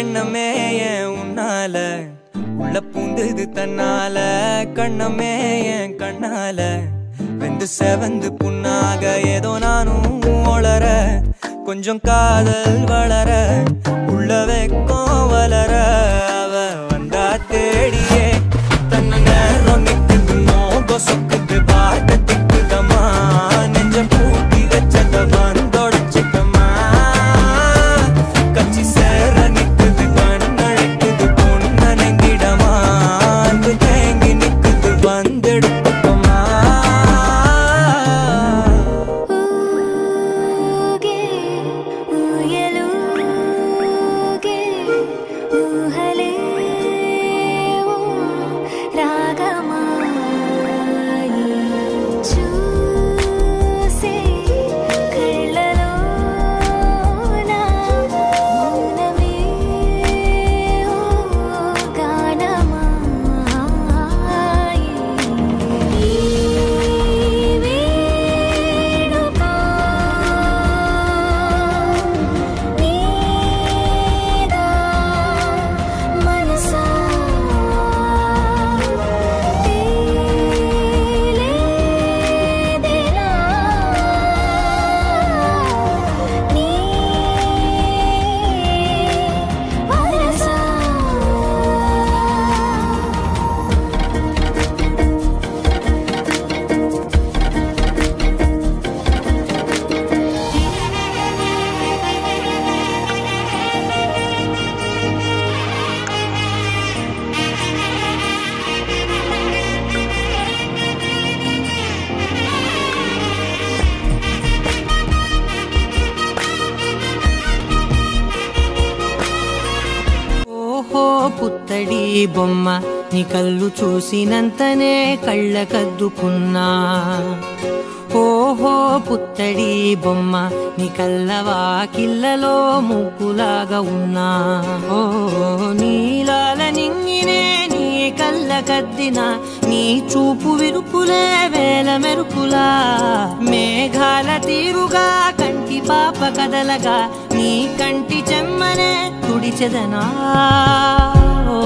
எண்ணமே ஏன் உன்னால உள்ள பூந்தது தன்னால கண்ணமே ஏன் கண்ணால வெந்து செவந்து புண்ணாக ஏதோ நானும் ஒளர கொஞ்சம் காதல் வளர உள்ள வெக்கம் வளர அவ வந்தா தேடியே தன்ன நேரம் நிக்குதுமோ கொசுக்குது பார்க்க திக்குதமா நெஞ்சம் பூட்டி வச்சத வந்தொடச்சுக்கமா கச்சி சேர நிக்குது கண்ணழைக்குது பொண்ணனங்கிடமா அன்பு தேங்கி நிக்குது வந்தெடுத்துக்கமா పుత్తడి బొమ్మ నీ కళ్ళు చూసినంతనే కళ్ళకద్దుకున్నా ఓహో పుత్తడి బొమ్మ నీ కళ్ళవాకిళ్ళలో ముగ్గులాగా ఉన్నా ఓ నీలాల నింగినే నీ కళ్ళకద్దిన నీ చూపు విరుపులే వేల మెరుపులా మేఘాల తీరుగా కంటి పాప కదలగా నీ కంటి చెమ్మనే తుడిచెదనా ఓ